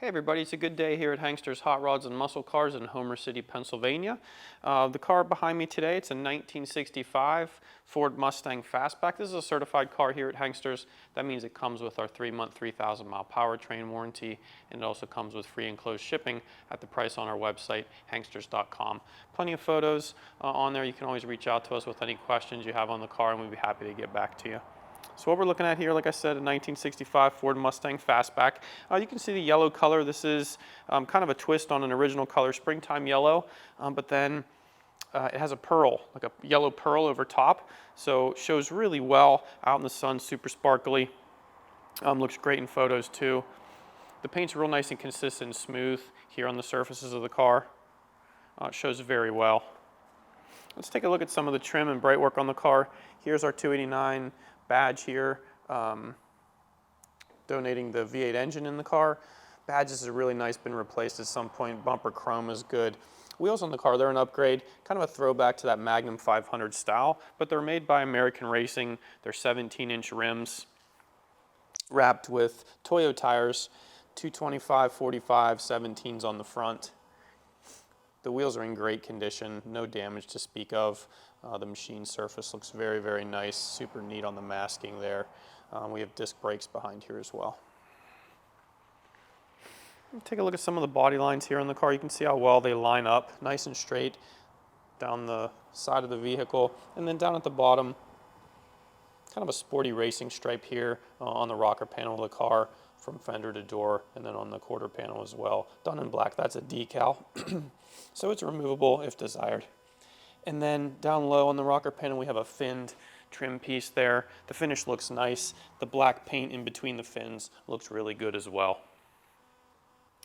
Hey everybody, it's a good day here at Hankster's Hot Rods and Muscle Cars in Homer City, Pennsylvania. The car behind me today, it's a 1965 Ford Mustang Fastback. This is a certified car here at Hankster's. That means it comes with our 3-month, 3,000-mile powertrain warranty, and it also comes with free enclosed shipping at the price on our website, hanksters.com. Plenty of photos on there. You can always reach out to us with any questions you have on the car, and we'd be happy to get back to you. So what we're looking at here, like I said, a 1965 Ford Mustang Fastback. You can see the yellow color. This is kind of a twist on an original color, springtime yellow, but then it has a pearl, like a yellow pearl over top. So it shows really well out in the sun, super sparkly. Looks great in photos too. The paint's real nice and consistent and smooth here on the surfaces of the car. It shows very well. Let's take a look at some of the trim and bright work on the car. Here's our 289 badge here, donating the V8 engine in the car. Badges are really nice, been replaced at some point. Bumper chrome is good. Wheels on the car, they're an upgrade, kind of a throwback to that Magnum 500 style, but they're made by American Racing. They're 17-inch rims, wrapped with Toyo tires, 225, 45, 17s on the front. The wheels are in great condition, no damage to speak of. The machine surface looks very, very nice, super neat on the masking there. We have disc brakes behind here as well. Take a look at some of the body lines here on the car. You can see how well they line up, nice and straight down the side of the vehicle. And then down at the bottom, kind of a sporty racing stripe here on the rocker panel of the car from fender to door, and then on the quarter panel as well. Done in black, that's a decal. So it's removable if desired. And then down low on the rocker panel, we have a finned trim piece there. The finish looks nice. The black paint in between the fins looks really good as well.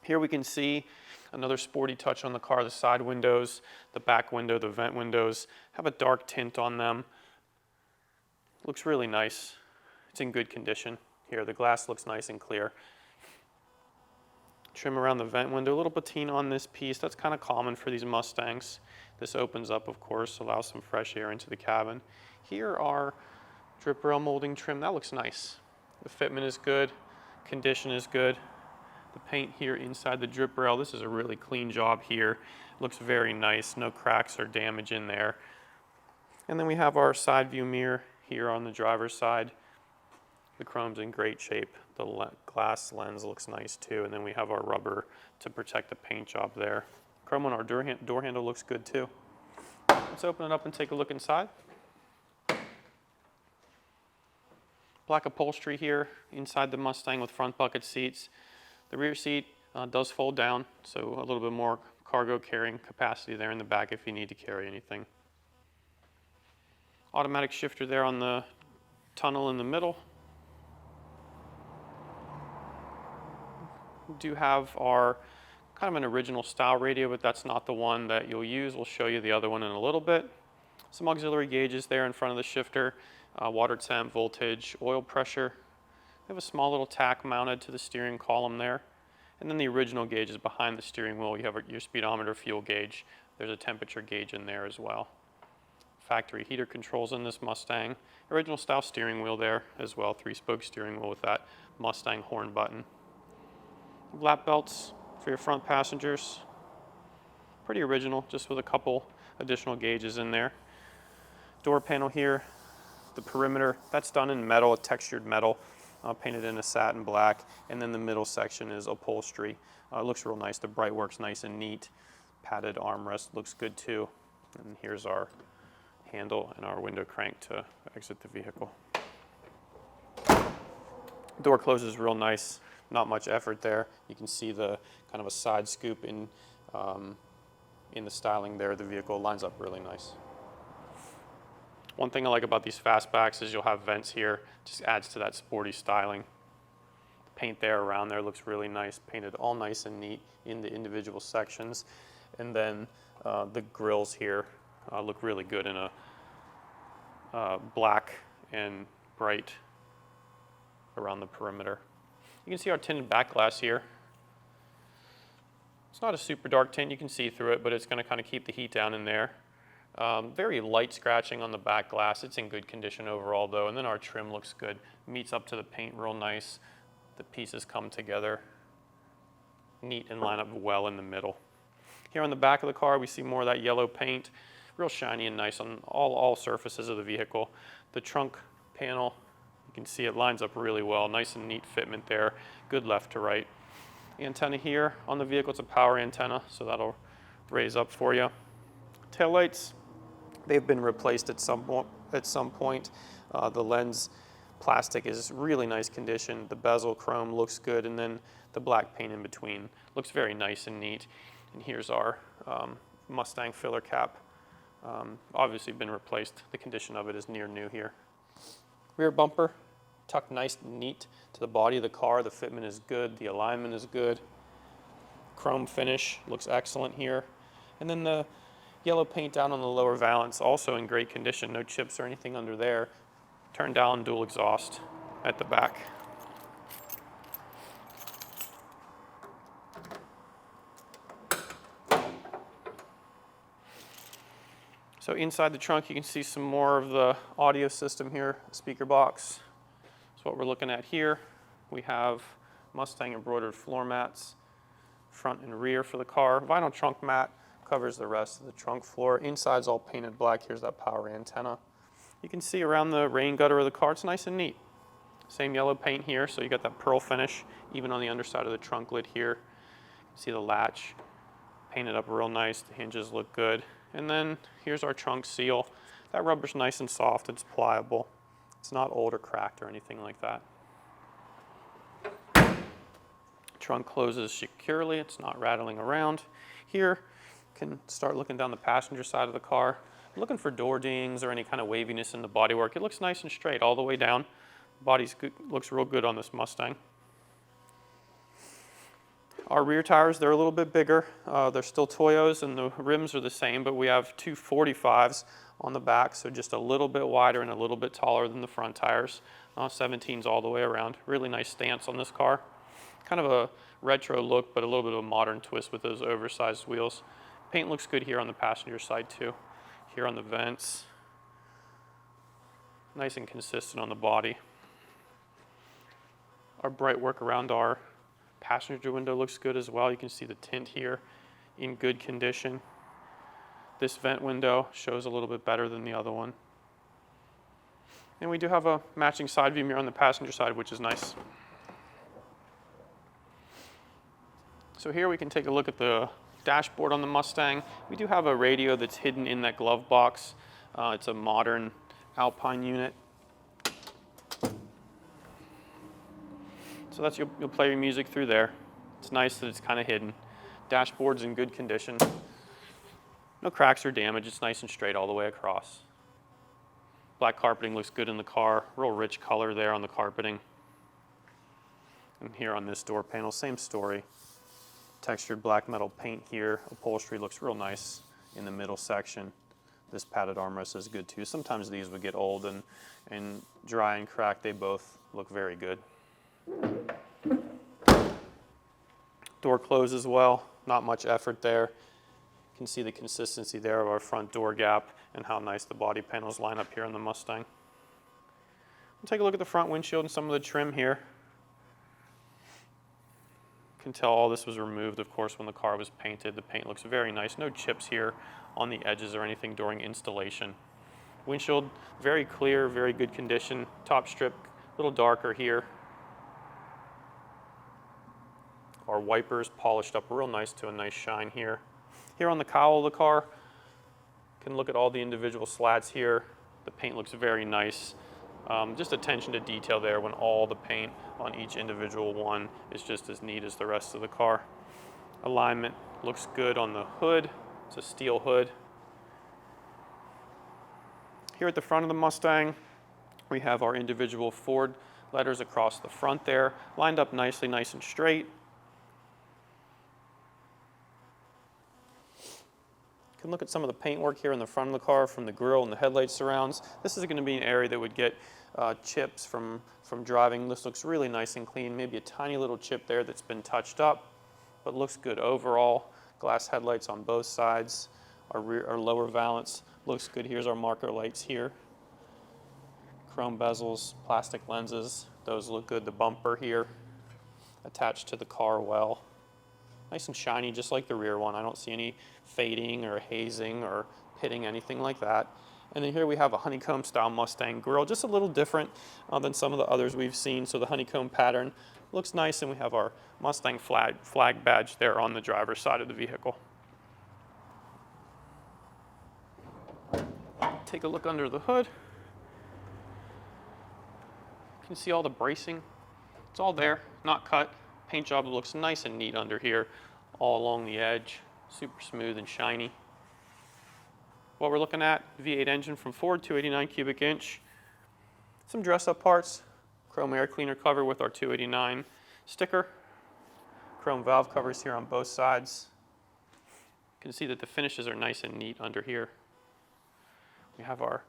Here we can see another sporty touch on the car. The side windows, the back window, the vent windows have a dark tint on them. Looks really nice. It's in good condition. Here, the glass looks nice and clear. Trim around the vent window, a little patina on this piece. That's kind of common for these Mustangs. This opens up, of course, allows some fresh air into the cabin. Here are drip rail molding trim. That looks nice. The fitment is good, condition is good. The paint here inside the drip rail, this is a really clean job here. Looks very nice, no cracks or damage in there. And then we have our side view mirror here on the driver's side. The chrome's in great shape. The glass lens looks nice too. And then we have our rubber to protect the paint job there. Chrome on our door handle looks good too. Let's open it up and take a look inside. Black upholstery here inside the Mustang with front bucket seats. The rear seat does fold down, so a little bit more cargo carrying capacity there in the back if you need to carry anything. Automatic shifter there on the tunnel in the middle. We do have our kind of an original style radio, but that's not the one that you'll use. We'll show you the other one in a little bit. Some auxiliary gauges there in front of the shifter, water temp, voltage, oil pressure. We have a small little tack mounted to the steering column there. And then the original gauge is behind the steering wheel. You have your speedometer, fuel gauge. There's a temperature gauge in there as well. Factory heater controls in this Mustang. Original style steering wheel there as well, 3-spoke steering wheel with that Mustang horn button. Lap belts for your front passengers. Pretty original, just with a couple additional gauges in there. Door panel here, the perimeter, that's done in metal, a textured metal, painted in a satin black, and then the middle section is upholstery. It looks real nice, the bright work's nice and neat. Padded armrest looks good too. And here's our handle and our window crank to exit the vehicle. Door closes real nice. Not much effort there. You can see the kind of a side scoop in the styling there. The vehicle lines up really nice. One thing I like about these Fastbacks is you'll have vents here. Just adds to that sporty styling. The paint there around there looks really nice. Painted all nice and neat in the individual sections. And then the grills here look really good in a black and bright around the perimeter. You can see our tinted back glass here. It's not a super dark tint, you can see through it, but it's going to kind of keep the heat down in there. Very light scratching on the back glass. It's in good condition overall though, and then our trim looks good. Meets up to the paint real nice. The pieces come together. neat and line up well in the middle. Here on the back of the car, we see more of that yellow paint, real shiny and nice on all surfaces of the vehicle. The trunk panel, you can see it lines up really well, nice and neat fitment there, good left to right. Antenna here on the vehicle, it's a power antenna, so that'll raise up for you. Taillights, they've been replaced at some point. The lens plastic is really nice condition. The bezel chrome looks good, and then the black paint in between looks very nice and neat. And here's our Mustang filler cap. Obviously been replaced. The condition of it is near new here. Rear bumper, tucked nice and neat to the body of the car. The fitment is good, the alignment is good. Chrome finish looks excellent here. And then the yellow paint down on the lower valance, also in great condition, no chips or anything under there. Turn down dual exhaust at the back. So inside the trunk, you can see some more of the audio system here, speaker box. That's what we're looking at here. We have Mustang embroidered floor mats, front and rear for the car. Vinyl trunk mat covers the rest of the trunk floor. Inside's all painted black. Here's that power antenna. You can see around the rain gutter of the car, it's nice and neat. Same yellow paint here, so you got that pearl finish, even on the underside of the trunk lid here. See the latch painted up real nice. The hinges look good. And then here's our trunk seal. That rubber's nice and soft, it's pliable. It's not old or cracked or anything like that. Trunk closes securely, it's not rattling around. Here, you can start looking down the passenger side of the car. Looking for door dings or any kind of waviness in the bodywork. It looks nice and straight all the way down. Body's good, looks real good on this Mustang. Our rear tires, they're a little bit bigger. They're still Toyos and the rims are the same, but we have two 45s on the back, so just a little bit wider and a little bit taller than the front tires. 17s all the way around. Really nice stance on this car. Kind of a retro look, but a little bit of a modern twist with those oversized wheels. Paint looks good here on the passenger side too. Here on the vents. Nice and consistent on the body. Our bright work around our passenger window looks good as well. You can see the tint here in good condition. This vent window shows a little bit better than the other one. And we do have a matching side view mirror on the passenger side, which is nice. So here we can take a look at the dashboard on the Mustang. We do have a radio that's hidden in that glove box. It's a modern Alpine unit. So that's you'll play your music through there. It's nice that it's kind of hidden. Dashboard's in good condition. No cracks or damage. It's nice and straight all the way across. Black carpeting looks good in the car. Real rich color there on the carpeting. And here on this door panel, same story. Textured black metal paint here. Upholstery looks real nice in the middle section. This padded armrest is good too. Sometimes these would get old and dry and cracked. They both look very good. Door closes well, not much effort there. You can see the consistency there of our front door gap and how nice the body panels line up here on the Mustang. We'll take a look at the front windshield and some of the trim here. You can tell all this was removed, of course, when the car was painted. The paint looks very nice. No chips here on the edges or anything during installation. Windshield, very clear, very good condition. Top strip, a little darker here. Our wipers polished up real nice to a nice shine here. Here on the cowl of the car, you can look at all the individual slats here. The paint looks very nice. Just attention to detail there when all the paint on each individual one is just as neat as the rest of the car. Alignment looks good on the hood. It's a steel hood. Here at the front of the Mustang, we have our individual Ford letters across the front there, lined up nicely, nice and straight. You can look at some of the paintwork here in the front of the car from the grille and the headlight surrounds. This is going to be an area that would get chips from driving. This looks really nice and clean. Maybe a tiny little chip there that's been touched up, but looks good overall. Glass headlights on both sides. Our lower valance looks good. Here's our marker lights here. Chrome bezels, plastic lenses. Those look good. The bumper here attached to the car well. Nice and shiny, just like the rear one. I don't see any fading or hazing or pitting, anything like that. And then here we have a honeycomb style Mustang grille, just a little different than some of the others we've seen. So the honeycomb pattern looks nice, and we have our Mustang flag badge there on the driver's side of the vehicle. Take a look under the hood. You can see all the bracing. It's all there, not cut. Paint job looks nice and neat under here, all along the edge, super smooth and shiny. What we're looking at, V8 engine from Ford, 289 cubic inch. Some dress-up parts, chrome air cleaner cover with our 289 sticker. Chrome valve covers here on both sides. You can see that the finishes are nice and neat under here. We have our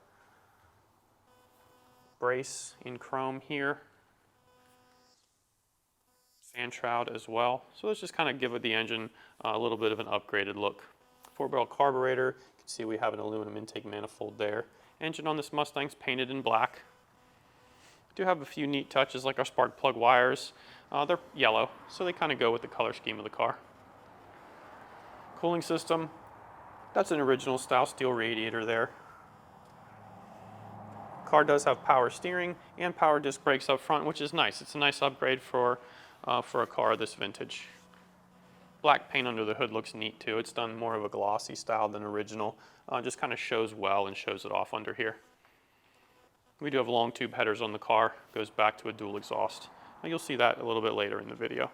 brace in chrome here. Fan shroud as well. So let's just kind of give the engine a little bit of an upgraded look. 4-barrel carburetor. You can see we have an aluminum intake manifold there. Engine on this Mustang's painted in black. We do have a few neat touches like our spark plug wires. They're yellow, so they kind of go with the color scheme of the car. Cooling system. That's an original style steel radiator there. Car does have power steering and power disc brakes up front, which is nice. It's a nice upgrade for a car this vintage. Black paint under the hood looks neat too. It's done more of a glossy style than original. Just kind of shows well and shows it off under here. We do have long tube headers on the car. Goes back to a dual exhaust. You'll see that a little bit later in the video.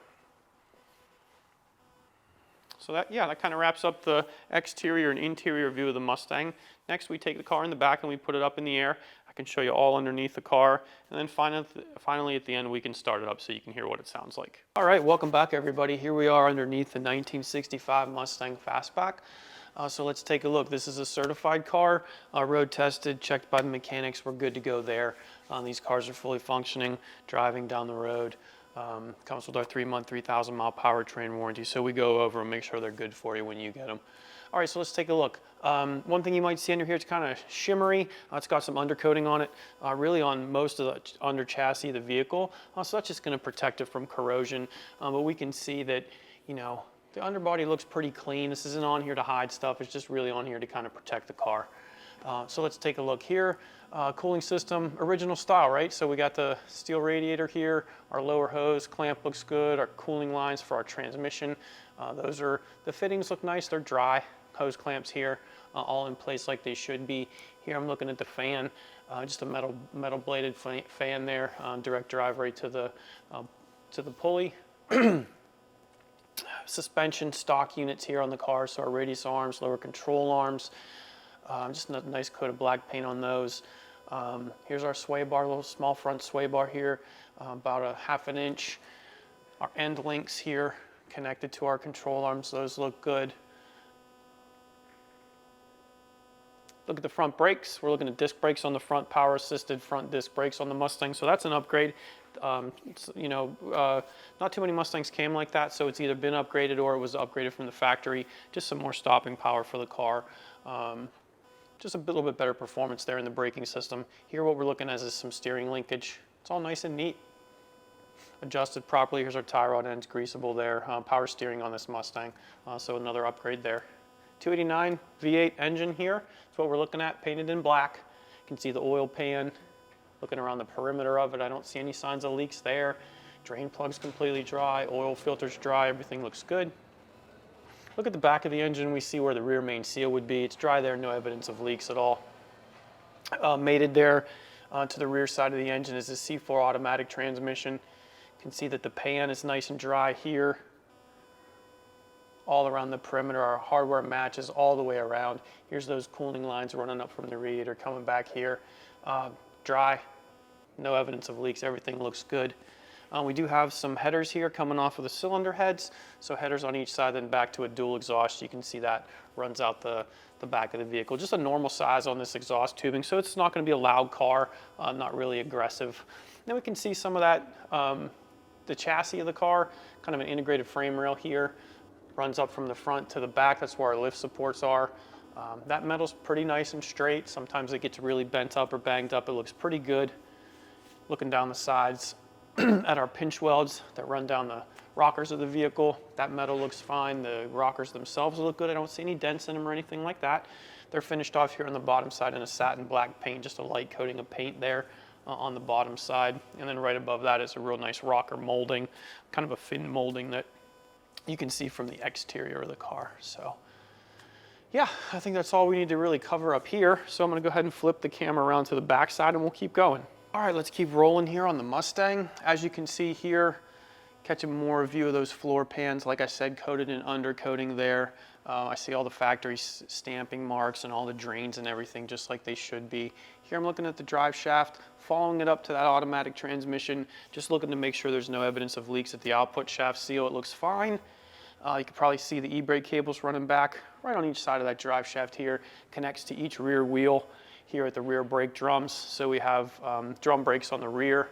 So that kind of wraps up the exterior and interior view of the Mustang. Next, we take the car in the back and we put it up in the air. I can show you all underneath the car. And then finally at the end, we can start it up so you can hear what it sounds like. All right, welcome back everybody. Here we are underneath the 1965 Mustang Fastback. So let's take a look. This is a certified car, road tested, checked by the mechanics. We're good to go there. These cars are fully functioning, driving down the road. Comes with our 3-month, 3,000-mile powertrain warranty. So we go over and make sure they're good for you when you get them. All right, so let's take a look. One thing you might see under here, it's kind of shimmery. It's got some undercoating on it, really on most of the under chassis of the vehicle. So that's just going to protect it from corrosion. But we can see that, you know, the underbody looks pretty clean. This isn't on here to hide stuff. It's just really on here to kind of protect the car. So let's take a look here. Cooling system, original style, right? So we got the steel radiator here, our lower hose clamp looks good, our cooling lines for our transmission. The fittings look nice, they're dry. Hose clamps here, all in place like they should be. Here I'm looking at the fan, just a metal bladed fan there, direct drive right to the pulley. Suspension stock units here on the car, so our radius arms, lower control arms. Just a nice coat of black paint on those. Here's our sway bar, a little small front sway bar here, about a 1/2 inch. Our end links here connected to our control arms, those look good. Look at the front brakes. We're looking at disc brakes on the front, power assisted front disc brakes on the Mustang, so that's an upgrade. Not too many Mustangs came like that, so it's either been upgraded or it was upgraded from the factory. Just some more stopping power for the car. Just a little bit better performance there in the braking system. Here what we're looking at is some steering linkage. It's all nice and neat. Adjusted properly. Here's our tie rod ends, greasable there. Power steering on this Mustang, so another upgrade there. 289 V8 engine here. That's what we're looking at, painted in black. You can see the oil pan. Looking around the perimeter of it, I don't see any signs of leaks there. Drain plug's completely dry, oil filter's dry, everything looks good. Look at the back of the engine, we see where the rear main seal would be. It's dry there, no evidence of leaks at all. Mated there to the rear side of the engine is a C4 automatic transmission. You can see that the pan is nice and dry here. All around the perimeter, our hardware matches all the way around. Here's those cooling lines running up from the radiator coming back here. Dry, no evidence of leaks, everything looks good. We do have some headers here coming off of the cylinder heads, so headers on each side, then back to a dual exhaust. You can see that runs out the back of the vehicle. Just a normal size on this exhaust tubing, so it's not going to be a loud car, not really aggressive. Then we can see some of that, the chassis of the car, kind of an integrated frame rail here, runs up from the front to the back. That's where our lift supports are. That metal's pretty nice and straight. Sometimes it gets really bent up or banged up. It looks pretty good. Looking down the sides, at our pinch welds that run down the rockers of the vehicle. That metal looks fine. The rockers themselves look good. I don't see any dents in them or anything like that. They're finished off here on the bottom side in a satin black paint, just a light coating of paint there on the bottom side. And then right above that is a real nice rocker molding, kind of a fin molding that you can see from the exterior of the car. So yeah, I think that's all we need to really cover up here. So I'm gonna go ahead and flip the camera around to the back side and we'll keep going. All right, let's keep rolling here on the Mustang. As you can see here, catching more view of those floor pans, like I said, coated in undercoating there. I see all the factory stamping marks and all the drains and everything just like they should be. Here I'm looking at the drive shaft, following it up to that automatic transmission, just looking to make sure there's no evidence of leaks at the output shaft seal. It looks fine. You can probably see the e-brake cables running back right on each side of that drive shaft here, connects to each rear wheel here at the rear brake drums. So we have drum brakes on the rear.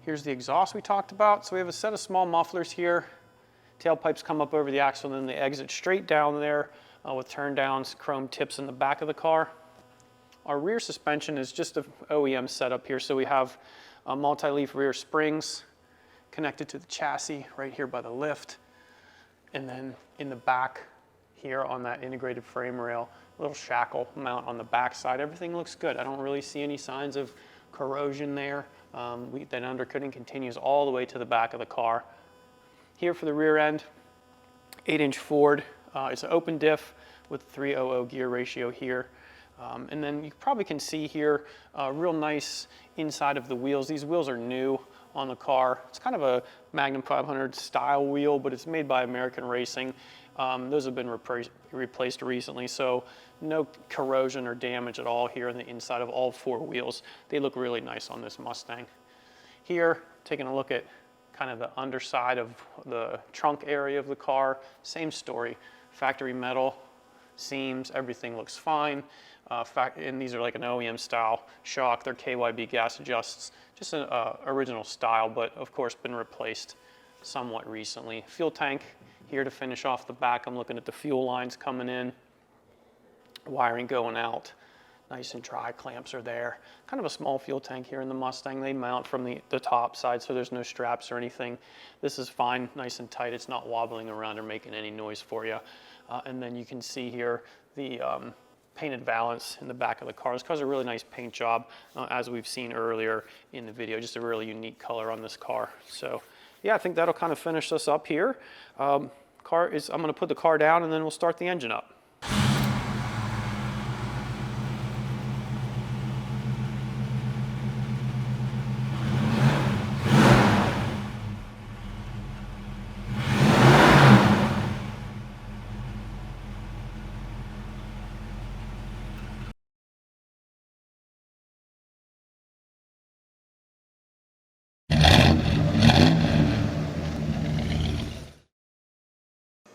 Here's the exhaust we talked about. So we have a set of small mufflers here. Tailpipes come up over the axle and then they exit straight down there with turn downs, chrome tips in the back of the car. Our rear suspension is just an OEM setup here. So we have multi-leaf rear springs connected to the chassis right here by the lift. And then in the back here on that integrated frame rail, a little shackle mount on the back side. Everything looks good. I don't really see any signs of corrosion there. That undercoating continues all the way to the back of the car. Here for the rear end, 8-inch Ford. It's an open diff with 300 gear ratio here. And then you probably can see here real nice inside of the wheels. These wheels are new on the car. It's kind of a Magnum 500 style wheel, but it's made by American Racing. Those have been replaced recently, so no corrosion or damage at all here on the inside of all four wheels. They look really nice on this Mustang. Here, taking a look at kind of the underside of the trunk area of the car, same story. Factory metal, seams, everything looks fine. And these are like an OEM style shock. They're KYB gas adjusts, just an original style, but of course been replaced somewhat recently. Fuel tank here to finish off the back. I'm looking at the fuel lines coming in, wiring going out. Nice and dry, clamps are there. Kind of a small fuel tank here in the Mustang. They mount from the top side, so there's no straps or anything. This is fine, nice and tight. It's not wobbling around or making any noise for you. And then you can see here the painted valance in the back of the car. This car's a really nice paint job, as we've seen earlier in the video. Just a really unique color on this car. So yeah, I think that'll kind of finish us up here. I'm gonna put the car down and then we'll start the engine up.